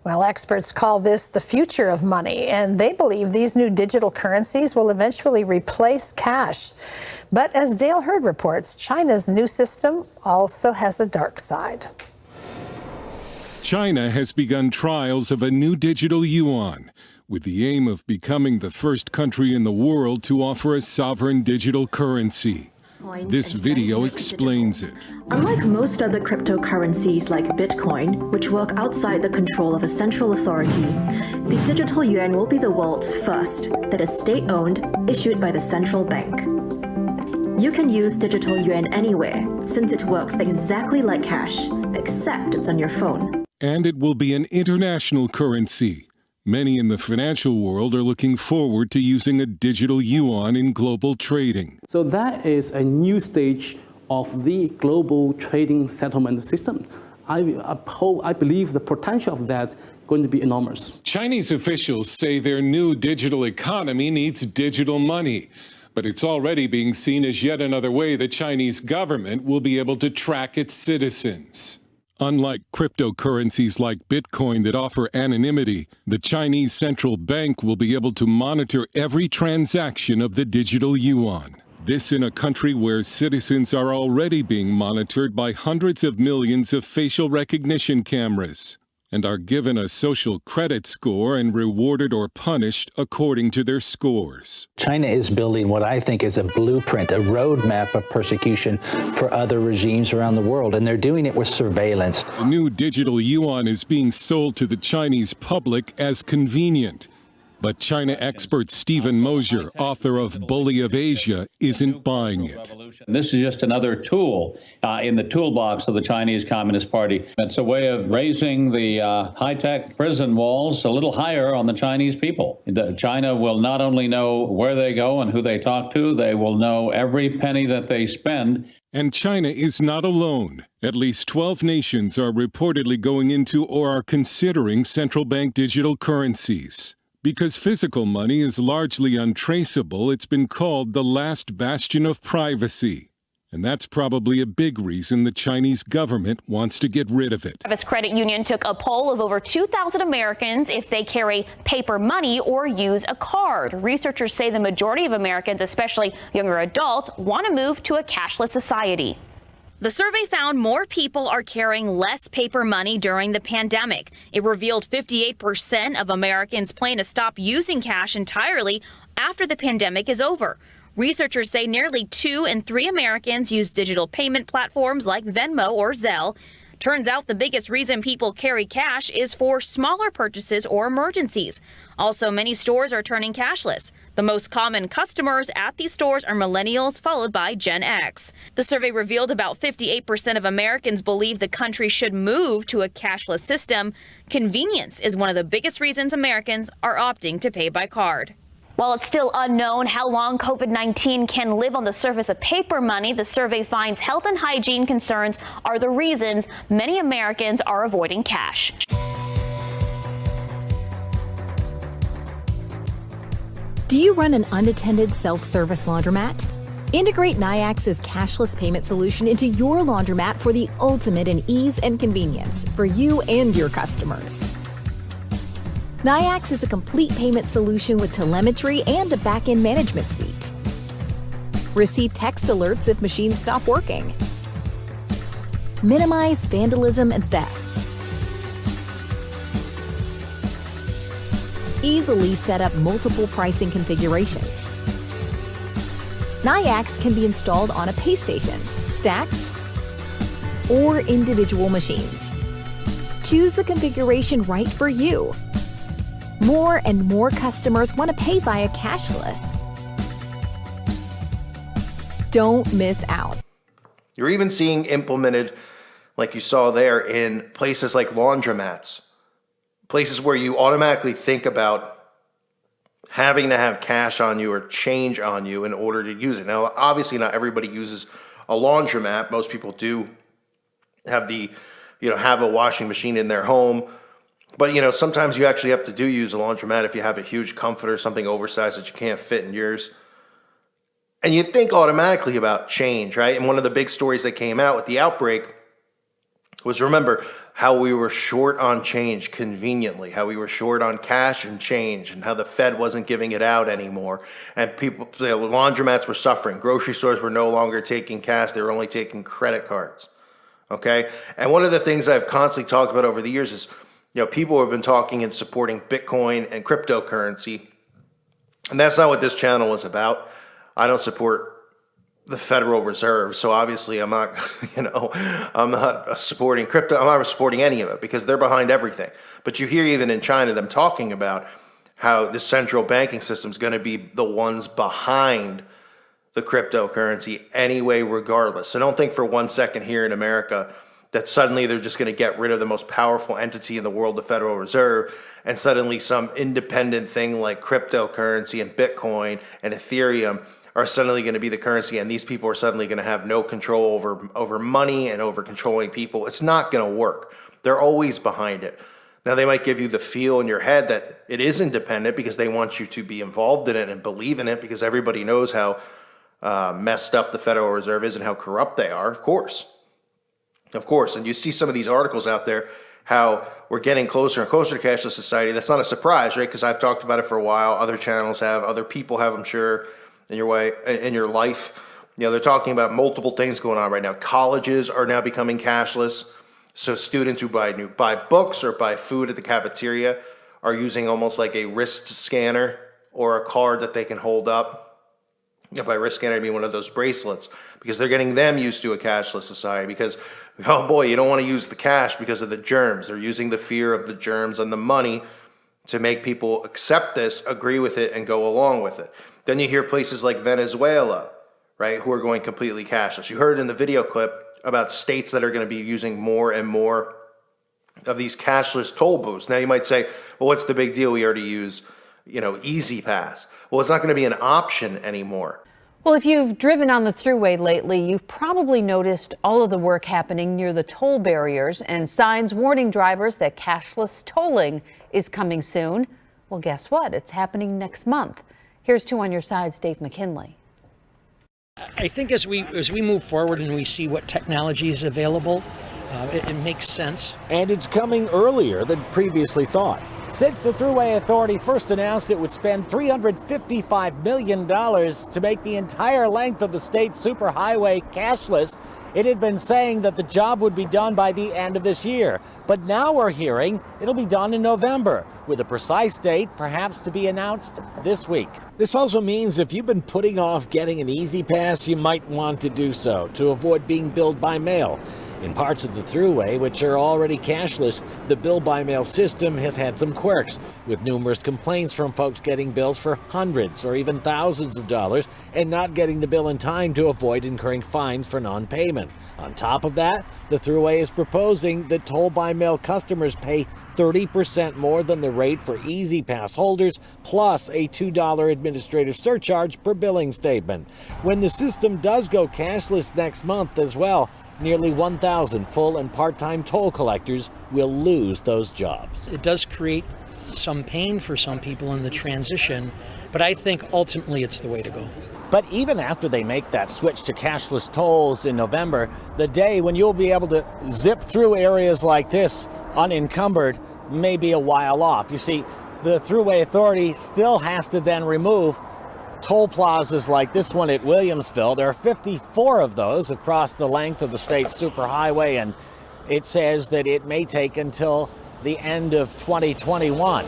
Well, experts call this the future of money, and they believe these new digital currencies will eventually replace cash. But as Dale Hurd reports, China's new system also has a dark side. China has begun trials of a new digital yuan, with the aim of becoming the first country in the world to offer a sovereign digital currency. This video explains it. Unlike most other cryptocurrencies like Bitcoin, which work outside the control of a central authority, the digital yuan will be the world's first that is state-owned, issued by the central bank. You can use digital yuan anywhere, since it works exactly like cash, except it's on your phone. And it will be an international currency. Many in the financial world are looking forward to using a digital yuan in global trading. So that is a new stage of the global trading settlement system. I believe the potential of that is going to be enormous. Chinese officials say their new digital economy needs digital money, but it's already being seen as yet another way the Chinese government will be able to track its citizens. Unlike cryptocurrencies like Bitcoin that offer anonymity, the Chinese central bank will be able to monitor every transaction of the digital yuan. This in a country where citizens are already being monitored by hundreds of millions of facial recognition cameras and are given a social credit score and rewarded or punished according to their scores. China is building what I think is a blueprint, a roadmap of persecution for other regimes around the world, and they're doing it with surveillance. The new digital yuan is being sold to the Chinese public as convenient. But China expert Stephen Mosier, author of Bully of Asia, isn't buying it. This is just another tool in the toolbox of the Chinese Communist Party. It's a way of raising the high-tech prison walls a little higher on the Chinese people. China will not only know where they go and who they talk to, they will know every penny that they spend. And China is not alone. At least 12 nations are reportedly going into or are considering central bank digital currencies. Because physical money is largely untraceable, it's been called the last bastion of privacy. And that's probably a big reason the Chinese government wants to get rid of it. Travis Credit Union took a poll of over 2,000 Americans if they carry paper money or use a card. Researchers say the majority of Americans, especially younger adults, want to move to a cashless society. The survey found more people are carrying less paper money during the pandemic. It revealed 58% of Americans plan to stop using cash entirely after the pandemic is over. Researchers say nearly 2 in 3 Americans use digital payment platforms like Venmo or Zelle. Turns out the biggest reason people carry cash is for smaller purchases or emergencies. Also, many stores are turning cashless. The most common customers at these stores are millennials, followed by Gen X. The survey revealed about 58% of Americans believe the country should move to a cashless system. Convenience is one of the biggest reasons Americans are opting to pay by card. While it's still unknown how long COVID-19 can live on the surface of paper money, the survey finds health and hygiene concerns are the reasons many Americans are avoiding cash. Do you run an unattended self-service laundromat? Integrate Nayax's cashless payment solution into your laundromat for the ultimate in ease and convenience for you and your customers. Nayax is a complete payment solution with telemetry and a back-end management suite. Receive text alerts if machines stop working. Minimize vandalism and theft. Easily set up multiple pricing configurations. Nayax can be installed on a pay station, stacks, or individual machines. Choose the configuration right for you. More and more customers want to pay via cashless. Don't miss out. You're even seeing implemented, like you saw there, in places like laundromats. Places where you automatically think about having to have cash on you or change on you in order to use it. Now, obviously not everybody uses a laundromat. Most people do have have a washing machine in their home. But, sometimes you actually have to use a laundromat if you have a huge comfort or something oversized that you can't fit in yours. And you think automatically about change, right? And one of the big stories that came out with the outbreak was remember how we were short on change conveniently, how we were short on cash and change, and how the Fed wasn't giving it out anymore. And people, the laundromats were suffering. Grocery stores were no longer taking cash. They were only taking credit cards. Okay? And one of the things I've constantly talked about over the years is, people have been talking and supporting Bitcoin and cryptocurrency. And that's not what this channel is about. I don't support the Federal Reserve, so obviously I'm not, I'm not supporting crypto. I'm not supporting any of it because they're behind everything. But you hear even in China them talking about how the central banking system is going to be the ones behind the cryptocurrency anyway, regardless. So don't think for 1 second here in America that suddenly they're just going to get rid of the most powerful entity in the world, the Federal Reserve, and suddenly some independent thing like cryptocurrency and Bitcoin and Ethereum are suddenly going to be the currency, and these people are suddenly going to have no control over money and over controlling people. It's not going to work. They're always behind it. Now, they might give you the feel in your head that it is independent because they want you to be involved in it and believe in it, because everybody knows how messed up the Federal Reserve is and how corrupt they are, of course. Of course. And you see some of these articles out there, how we're getting closer and closer to cashless society. That's not a surprise, right? Because I've talked about it for a while. Other channels have. Other people have, I'm sure, in your life. They're talking about multiple things going on right now. Colleges are now becoming cashless. So students who buy books or buy food at the cafeteria are using almost like a wrist scanner or a card that they can hold up. By wrist scanner, I mean one of those bracelets, because they're getting them used to a cashless society because, oh boy, you don't want to use the cash because of the germs. They're using the fear of the germs and the money to make people accept this, agree with it, and go along with it. Then you hear places like Venezuela, right, who are going completely cashless. You heard in the video clip about states that are going to be using more and more of these cashless toll booths. Now you might say, well, what's the big deal? We already use, Easy Pass. Well, it's not going to be an option anymore. Well, if you've driven on the thruway lately, you've probably noticed all of the work happening near the toll barriers and signs warning drivers that cashless tolling is coming soon. Well, guess what? It's happening next month. Here's 2 on your side's Dave McKinley. I think as we move forward and we see what technology is available, it makes sense. And it's coming earlier than previously thought. Since the Thruway Authority first announced it would spend $355 million to make the entire length of the state superhighway cashless, it had been saying that the job would be done by the end of this year. But now we're hearing it'll be done in November, with a precise date perhaps to be announced this week. This also means if you've been putting off getting an Easy Pass, you might want to do so to avoid being billed by mail. In parts of the Thruway, which are already cashless, the bill-by-mail system has had some quirks, with numerous complaints from folks getting bills for hundreds or even thousands of dollars and not getting the bill in time to avoid incurring fines for non-payment. On top of that, the Thruway is proposing that toll-by-mail customers pay 30% more than the rate for Easy Pass holders, plus a $2 administrative surcharge per billing statement. When the system does go cashless next month as well, nearly 1,000 full and part-time toll collectors will lose those jobs. It does create some pain for some people in the transition, but I think ultimately it's the way to go. But even after they make that switch to cashless tolls in November, the day when you'll be able to zip through areas like this unencumbered may be a while off. You see, the Thruway Authority still has to then remove toll plazas like this one at Williamsville. There are 54 of those across the length of the state superhighway, and it says that it may take until the end of 2021.